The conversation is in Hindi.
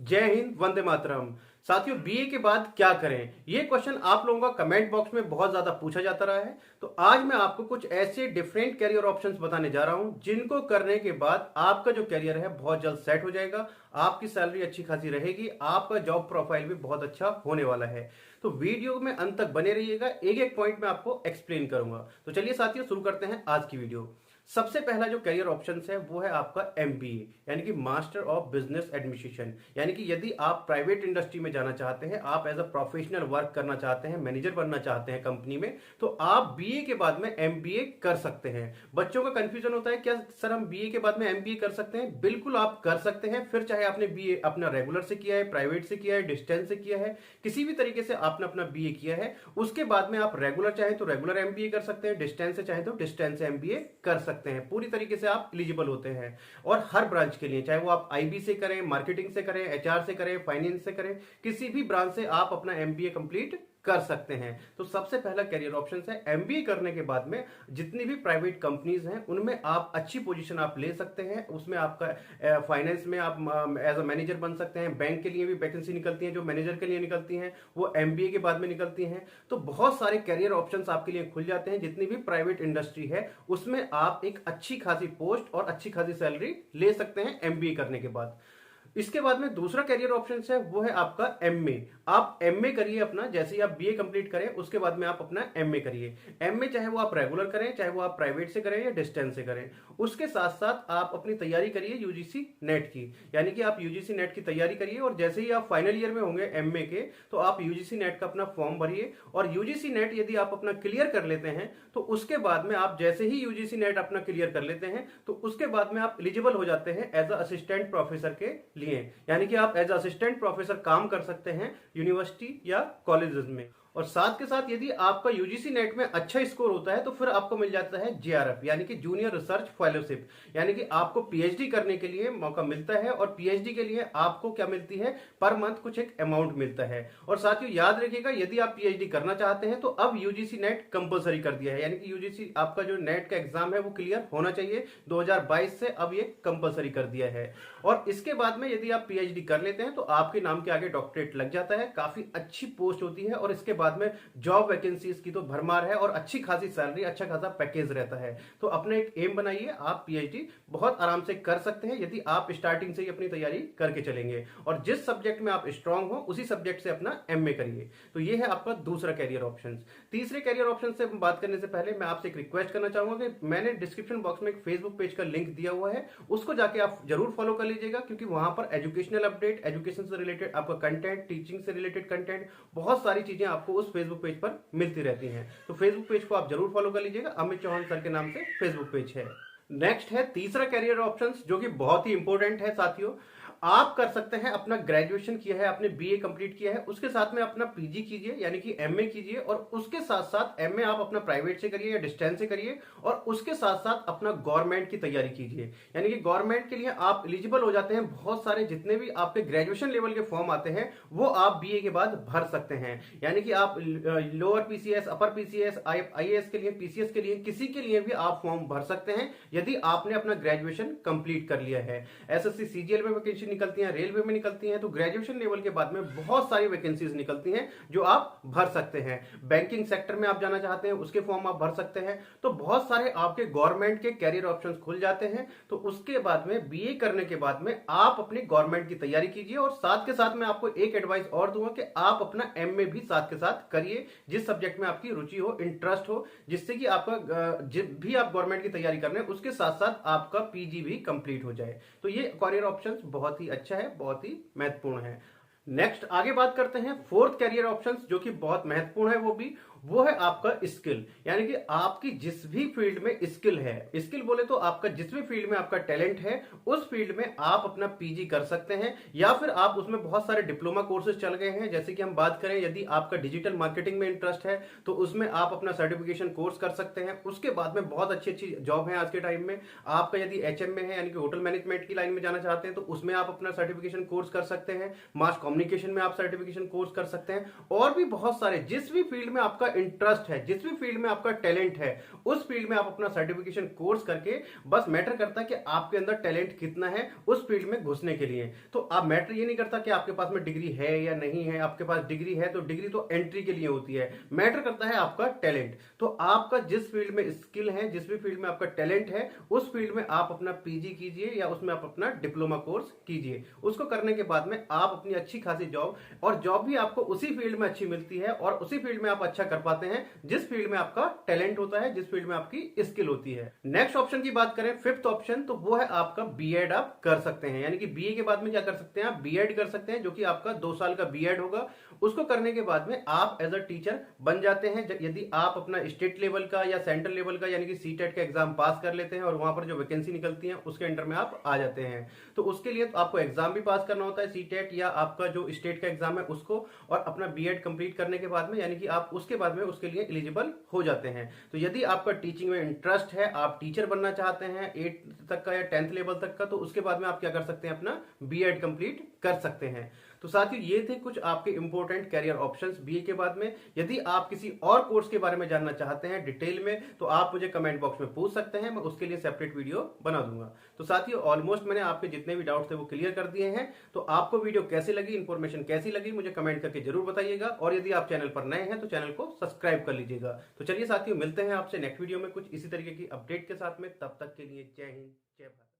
जय हिंद, वंदे मातरम। साथियों, बीए के बाद क्या करें, ये क्वेश्चन आप लोगों का कमेंट बॉक्स में बहुत ज्यादा पूछा जाता रहा है। तो आज मैं आपको कुछ ऐसे डिफरेंट करियर ऑप्शंस बताने जा रहा हूं जिनको करने के बाद आपका जो करियर है बहुत जल्द सेट हो जाएगा। आपकी सैलरी अच्छी खासी रहेगी, आपका जॉब प्रोफाइल भी बहुत अच्छा होने वाला है। तो वीडियो में अंत तक बने रहिएगा, एक एक पॉइंट में आपको एक्सप्लेन करूंगा। तो चलिए साथियों, शुरू करते हैं आज की वीडियो। सबसे पहला जो करियर ऑप्शन है वो है आपका एमबीए, यानी कि मास्टर ऑफ बिजनेस एडमिनिस्ट्रेशन। यानी कि यदि आप प्राइवेट इंडस्ट्री में जाना चाहते हैं, आप एज अ प्रोफेशनल वर्क करना चाहते हैं, मैनेजर बनना चाहते हैं कंपनी में, तो आप बीए के बाद में एमबीए कर सकते हैं। बच्चों का कंफ्यूजन होता है, क्या सर हम बीए के बाद में एमबीए कर सकते हैं? बिल्कुल आप कर सकते हैं। फिर चाहे आपने बीए अपना रेगुलर से किया है, प्राइवेट से किया है, डिस्टेंस से किया है, किसी भी तरीके से आपने अपना बीए किया है, उसके बाद में आप रेगुलर चाहे तो रेगुलर एमबीए कर सकते हैं, डिस्टेंस से चाहे तो डिस्टेंस से एमबीए कर सकते हैं। पूरी तरीके से आप एलिजिबल होते हैं। और हर ब्रांच के लिए, चाहे वो आप आईबी से करें, मार्केटिंग से करें, एचआर से करें, फाइनेंस से करें, किसी भी ब्रांच से आप अपना एमबीए कंप्लीट कर सकते हैं। तो सबसे पहला करियर ऑप्शन है एमबीए करने के बाद में जितनी भी प्राइवेट कंपनीज हैं उनमें आप अच्छी पोजीशन आप ले सकते हैं। उसमें आपका फाइनेंस में आप एज अ मैनेजर बन सकते हैं। बैंक के लिए भी वैकेंसी निकलती है जो मैनेजर के लिए निकलती हैं, वो एमबीए के बाद में निकलती हैं। तो बहुत सारे करियर ऑप्शंस आपके लिए खुल जाते हैं। जितनी भी प्राइवेट इंडस्ट्री है उसमें आप एक अच्छी खासी पोस्ट और अच्छी खासी सैलरी ले सकते हैं एमबीए करने के बाद। इसके बाद में दूसरा करियर ऑप्शन है वो है आपका एमए। आप एमए करिए अपना, जैसे ही आप बीए कंप्लीट करें उसके बाद में आप अपना एमए करिए। एमए चाहे वो आप रेगुलर करें, चाहे वो आप प्राइवेट से करें या डिस्टेंस से करें। उसके साथ साथ आप अपनी तैयारी करिए यूजीसी नेट की, यानी कि आप यूजीसी नेट की तैयारी करिए। और जैसे ही आप फाइनल ईयर में होंगे एमए के, तो आप यूजीसी नेट का अपना फॉर्म भरिए। और यूजीसी नेट यदि आप अपना क्लियर कर लेते हैं तो उसके बाद में आप जैसे ही यूजीसी नेट अपना क्लियर कर लेते हैं तो उसके बाद में आप एलिजिबल हो जाते हैं एज अ असिस्टेंट प्रोफेसर के लिए। यानी कि आप एज असिस्टेंट प्रोफेसर काम कर सकते हैं यूनिवर्सिटी या कॉलेजेस में। और साथ के साथ यदि आपका यूजीसी नेट में अच्छा स्कोर होता है तो फिर आपको मिल जाता है जेआरएफ, यानी कि जूनियर रिसर्च फेलोशिप। यानी कि आपको पीएचडी करने के लिए मौका मिलता है। और पीएचडी के लिए आपको क्या मिलती है, पर मंथ कुछ एक अमाउंट मिलता है। और साथियों याद रखिएगा, यदि आप पीएचडी करना चाहते हैं तो अब यूजीसी नेट कंपलसरी कर दिया है। यानी कि यूजीसी आपका जो नेट का एग्जाम है वो क्लियर होना चाहिए। 2022 से अब ये कंपलसरी कर दिया है। और इसके बाद में यदि आप पीएचडी कर लेते हैं तो आपके नाम के आगे डॉक्टरेट लग जाता है, काफी अच्छी पोस्ट होती है। और इसके बाद में जॉब वैकेंसीज की तो भरमार है और अच्छी खासी सैलरी, अच्छा खासा पैकेज रहता है। तो अपने एक एम बनाइए, आप पीएचडी बहुत आराम से कर सकते हैं यदि आप स्टार्टिंग से ही अपनी तैयारी करके चलेंगे। और जिस सब्जेक्ट में आप स्ट्रांग हो उसी सब्जेक्ट से अपना एमए करिए। तो ये है आपका दूसरा कैरियर ऑप्शन। तीसरे कैरियर ऑप्शन से बात करने से पहले मैं आपसे एक रिक्वेस्ट करना चाहूंगा कि मैंने डिस्क्रिप्शन बॉक्स में एक फेसबुक पेज का लिंक दिया हुआ है, उसको जाके आप जरूर फॉलो कर लीजिएगा। क्योंकि वहां पर एजुकेशनल अपडेट, एजुकेशन से रिलेटेड आपका कंटेंट, टीचिंग से रिलेटेड कंटेंट, बहुत सारी चीजें आपको उस फेसबुक पेज पर मिलती रहती हैं। तो फेसबुक पेज को आप जरूर फॉलो कर लीजिएगा। अमित चौहान सर के नाम से फेसबुक पेज है। नेक्स्ट है तीसरा कैरियर ऑप्शन जो कि बहुत ही इंपॉर्टेंट है साथियों। आप कर सकते हैं, अपना ग्रेजुएशन किया है, आपने बीए कंप्लीट किया है, उसके साथ में अपना पीजी कीजिए, यानी कि एमए कीजिए। और उसके साथ साथ एमए आप अपना प्राइवेट से करिए या डिस्टेंस से करिए। और उसके साथ साथ अपना गवर्नमेंट की तैयारी कीजिए, यानी कि गवर्नमेंट के लिए आप एलिजिबल हो जाते हैं। बहुत सारे जितने भी आपके ग्रेजुएशन लेवल के फॉर्म आते हैं वो आप बीए के बाद भर सकते हैं। यानी कि आप lower PCS, upper PCS, IAS के लिए, पीसीएस के लिए, किसी के लिए भी आप फॉर्म भर सकते हैं यदि आपने अपना ग्रेजुएशन कंप्लीट कर लिया है। एसएससी सीजीएल में वैकेंसी निकलती हैं, रेलवे में निकलती हैं। तो ग्रेजुएशन लेवल के बाद में बहुत सारी वैकेंसीज निकलती हैं जो आप भर सकते हैं। बैंकिंग सेक्टर में आप जाना चाहते हैं, उसके फॉर्म आप भर सकते हैं। तो बहुत सारे आपके गवर्नमेंट के कैरियर ऑप्शंस खुल जाते हैं। तो उसके बाद में बीए करने के बाद में आप अपनी गवर्नमेंट की तैयारी कीजिए। और साथ के साथ मैं आपको एक एडवाइस और दूंगा कि आप अपना एमए भी साथ के साथ करिए, जिस सब्जेक्ट में आपकी रुचि हो, इंटरेस्ट हो, जिससे कि आपका जब भी आप गवर्नमेंट की तैयारी कर रहे हैं उसके साथ साथ आपका पीजी भी कंप्लीट हो जाए। तो ये कैरियर ऑप्शन बहुत ही अच्छा है, बहुत ही महत्वपूर्ण है। नेक्स्ट आगे बात करते हैं फोर्थ कैरियर ऑप्शन जो कि बहुत महत्वपूर्ण है, वो है आपका स्किल। यानी कि आपकी जिस भी फील्ड में स्किल है, स्किल बोले तो आपका जिस भी फील्ड में आपका टैलेंट है उस फील्ड में आप अपना पीजी कर सकते हैं। या फिर आप उसमें बहुत सारे डिप्लोमा कोर्सेज चल गए हैं। जैसे कि हम बात करें, यदि आपका डिजिटल मार्केटिंग में इंटरेस्ट है तो उसमें आप अपना सर्टिफिकेशन कोर्स कर सकते हैं। उसके बाद में बहुत अच्छी अच्छी जॉब है आज के टाइम में। आपका यदि एचएम में है, यानी कि होटल मैनेजमेंट की लाइन में जाना चाहते हैं, तो उसमें आप अपना सर्टिफिकेशन कोर्स कर सकते हैं। मास कम्युनिकेशन में आप सर्टिफिकेशन कोर्स कर सकते हैं। और भी बहुत सारे, जिस भी फील्ड में आपका इंटरेस्ट है, जिस भी फील्ड में आपका टैलेंट है, उस फील्ड में आप अपना सर्टिफिकेशन कोर्स करके, बस मैटर करता है कि आपके अंदर टैलेंट कितना है उस फील्ड में घुसने के लिए। तो आप मैटर ये नहीं करता कि आपके पास में डिग्री है या नहीं है, आपके पास डिग्री है तो डिग्री तो एंट्री के लिए होती है, मैटर करता है आपका टैलेंट। तो आपका जिस फील्ड में स्किल है, जिस भी फील्ड में आपका टैलेंट है, उस फील्ड में आप अपना पीजी कीजिए या उसमें आप अपना डिप्लोमा कोर्स कीजिए। उसको करने के बाद में आप अपनी अच्छी खासी जॉब, और जॉब भी आपको उसी फील्ड में अच्छी मिलती है और उसी फील्ड में आप अच्छा कर पाते हैं जिस फील्ड में आपका टैलेंट होता है, जिस फील्ड में आपकी स्किल होती है। नेक्स्ट ऑप्शन की बात करें, फिफ्थ ऑप्शन, तो वो है आपका बीएड आप कर सकते हैं। यानी कि बीए के बाद में क्या कर सकते हैं, आप बीएड कर सकते हैं, जो कि आपका 2 साल का बीएड होगा। उसको करने के बाद में आप एज अ टीचर बन जाते हैं। यदि आप अपना स्टेट लेवल का या सेंट्रल लेवल का यानी कि सीटेट का एग्जाम पास कर लेते हैं और वहां पर जो वैकेंसी निकलती है उसके अंडर में आप आ जाते हैं, तो उसके लिए तो आपको एग्जाम भी पास करना होता है, सीटेट या आपका जो स्टेट का एग्जाम है उसको, और अपना बीएड कंप्लीट करने के बाद में यानी कि आप उसके बाद में उसके लिए एलिजिबल हो जाते हैं। तो यदि आपका टीचिंग में इंटरेस्ट है, आप टीचर बनना चाहते हैं 8th तक का या 10th लेवल तक का, तो उसके बाद में आप क्या कर सकते हैं, अपना बीएड कंप्लीट कर सकते हैं। तो साथियों ये थे कुछ आपके इंपॉर्टेंट कैरियर ऑप्शंस बीए के बाद में। यदि आप किसी और कोर्स के बारे में जानना चाहते हैं डिटेल में, तो आप मुझे कमेंट बॉक्स में पूछ सकते हैं, मैं उसके लिए सेपरेट वीडियो बना दूंगा। तो साथियों ऑलमोस्ट मैंने आपके जितने भी डाउट्स थे वो क्लियर कर दिए हैं। तो आपको वीडियो कैसी लगी, इंफॉर्मेशन कैसी लगी, मुझे कमेंट करके जरूर बताइएगा। और यदि आप चैनल पर नए हैं तो चैनल को सब्सक्राइब कर लीजिएगा। तो चलिए साथियों, मिलते हैं आपसे नेक्स्ट वीडियो में कुछ इसी तरीके की अपडेट के साथ में। तब तक के लिए जय हिंद, जय भारत।